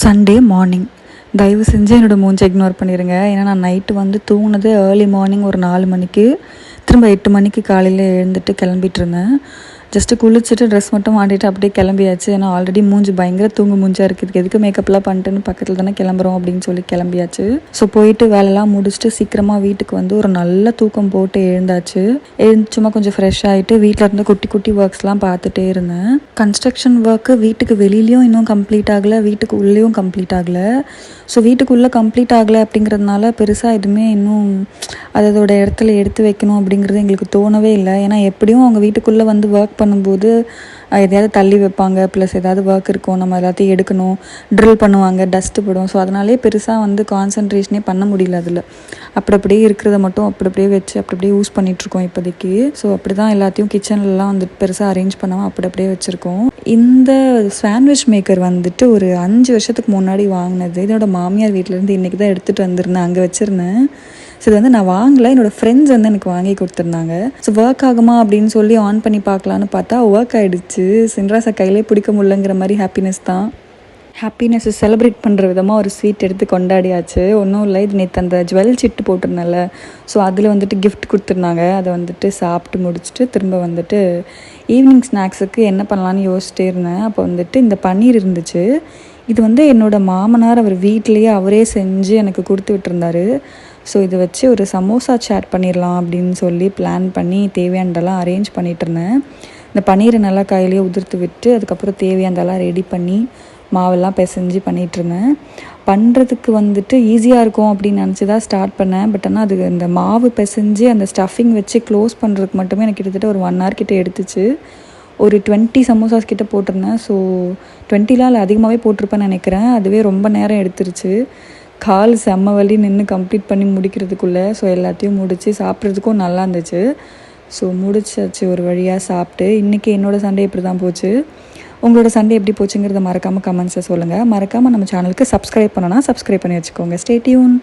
Sunday morning தயவு செஞ்சு என்னோடய மூஞ்சை இக்னோர் பண்ணிடுங்க. ஏன்னா நான் நைட்டு வந்து தூங்கினது ஏர்லி மார்னிங் ஒரு 4 மணிக்கு, திரும்ப 8 மணிக்கு காலையில் எழுந்துட்டு கிளம்பிட்டு இருந்தேன். ஜஸ்ட்டு குளிச்சுட்டு ட்ரெஸ் மட்டும் மாட்டிட்டு அப்படியே கிளம்பியாச்சு. ஏன்னா ஆல்ரெடி மூஞ்சி பயங்கர தூங்கு மூஞ்சாக இருக்குது, எதுக்கு மேக்கப்லாம் பண்ணிட்டுன்னு பக்கத்தில் தானே கிளம்புறோம் அப்படின்னு சொல்லி கிளம்பியாச்சு. ஸோ போயிட்டு வேலைலாம் முடிச்சுட்டு சீக்கிரமாக வீட்டுக்கு வந்து ஒரு நல்ல தூக்கம் போட்டு எழுந்தாச்சு. சும்மா கொஞ்சம் ஃப்ரெஷ் ஆகிட்டு வீட்டில் இருந்து குட்டி குட்டி ஒர்க்ஸ்லாம் பார்த்துட்டே இருந்தேன். கன்ஸ்ட்ரக்ஷன் ஒர்க்கு வீட்டுக்கு வெளியிலையும் இன்னும் கம்ப்ளீட் ஆகலை, வீட்டுக்கு உள்ளேயும் கம்ப்ளீட் ஆகலை. ஸோ வீட்டுக்குள்ளே கம்ப்ளீட் ஆகலை அப்படிங்கிறதுனால பெருசாக எதுவுமே இன்னும் அதோட இடத்துல எடுத்து வைக்கணும் அப்படிங்கிறது எங்களுக்கு தோணவே இல்லை. ஏன்னா எப்படியும் அவங்க வீட்டுக்குள்ளே வந்து ஒர்க் பண்ணும்போது எதையாவது தள்ளி வைப்பாங்க, ப்ளஸ் ஏதாவது ஒர்க் இருக்கும், நம்ம எல்லாத்தையும் எடுக்கணும், ட்ரில் பண்ணுவாங்க, டஸ்ட்டு படும். ஸோ அதனாலே பெருசாக வந்து கான்சன்ட்ரேஷனே பண்ண முடியல. அதில் அப்படியே இருக்கிறத மட்டும் அப்படியே வச்சு அப்படியே யூஸ் பண்ணிகிட்ருக்கோம் இப்போதைக்கு. ஸோ அப்படி தான் எல்லாத்தையும் கிச்சன்லலாம் வந்துட்டு பெருசாக அரேஞ்ச் பண்ணாமல் அப்படியே வச்சுருக்கோம். இந்த சாண்ட்விச் மேக்கர் வந்துட்டு ஒரு 5 வருஷத்துக்கு முன்னாடி வாங்கினது. இதோட மாமியார் வீட்டிலேருந்து இன்றைக்கி தான் எடுத்துகிட்டு வந்திருந்தேன், அங்கே வச்சுருந்தேன். ஸோ இது வந்து நான் வாங்கலை, என்னோடய ஃப்ரெண்ட்ஸ் வந்து எனக்கு வாங்கி கொடுத்துருந்தாங்க. ஸோ ஒர்க் ஆகுமா அப்படின்னு சொல்லி ஆன் பண்ணி பார்க்கலான்னு பார்த்தா ஒர்க் ஆகிடுச்சு. சின்ராசை கையிலே பிடிக்க முடியலங்கிற மாதிரி ஹாப்பினஸ் தான். ஹாப்பினஸ்ஸை செலிப்ரேட் பண்ணுற விதமாக ஒரு ஸ்வீட் எடுத்து கொண்டாடியாச்சு. ஒன்றும் இல்லை, இது நேற்று அந்த ஜுவல் சிட்டு போட்டிருந்தேன்ல, ஸோ அதில் வந்துட்டு கிஃப்ட் கொடுத்துருந்தாங்க. அதை வந்துட்டு சாப்பிட்டு முடிச்சுட்டு திரும்ப வந்துட்டு ஈவினிங் ஸ்நாக்ஸுக்கு என்ன பண்ணலான்னு யோசிச்சிட்டே இருந்தேன். அப்போ வந்துட்டு இந்த பன்னீர் இருந்துச்சு. இது வந்து என்னோடய மாமனார் அவர் வீட்டிலையே அவரே செஞ்சு எனக்கு கொடுத்து விட்டுருந்தாரு. ஸோ இதை வச்சு ஒரு சமோசா சேட் பண்ணிடலாம் அப்படின்னு சொல்லி பிளான் பண்ணி தேவையானதெல்லாம் அரேஞ்ச் பண்ணிகிட்ருந்தேன். இந்த பன்னீரை நல்லா கையிலேயே உதிர்த்து விட்டு அதுக்கப்புறம் தேவையானதெல்லாம் ரெடி பண்ணி மாவெல்லாம் பிசைஞ்சு பண்ணிகிட்ருந்தேன். பண்ணுறதுக்கு வந்துட்டு ஈஸியாக இருக்கும் அப்படின்னு நினச்சி தான் ஸ்டார்ட் பண்ணேன். பட் ஆனால் அது இந்த மாவு பிசைஞ்சு அந்த ஸ்டஃபிங் வச்சு க்ளோஸ் பண்ணுறதுக்கு மட்டுமே எனக்கு கிட்டத்தட்ட ஒரு 1 hour கிட்டே எடுத்துச்சு. ஒரு 20 சமோசாஸ் கிட்டே போட்டிருந்தேன். ஸோ 20லாம் இல்லை, அதிகமாகவே போட்டிருப்பேன்னு நினைக்கிறேன். அதுவே ரொம்ப நேரம் எடுத்துருச்சு. கால் செம்ம வலி நின்று கம்ப்ளீட் பண்ணி முடிக்கிறதுக்குள்ளே. ஸோ எல்லாத்தையும் முடித்து சாப்பிட்றதுக்கும் நல்லா இருந்துச்சு. ஸோ முடிச்சாச்சு ஒரு வழியாக சாப்பிட்டு. இன்றைக்கி என்னோடய சண்டே இப்படி தான் போச்சு. உங்களோட சண்டே எப்படி போச்சுங்கிறத மறக்காமல் கமெண்ட்ஸை சொல்லுங்கள். மறக்காமல் நம்ம சேனலுக்கு சப்ஸ்கிரைப் பண்ணனா சப்ஸ்கிரைப் பண்ணி வச்சுக்கோங்க. Stay tune.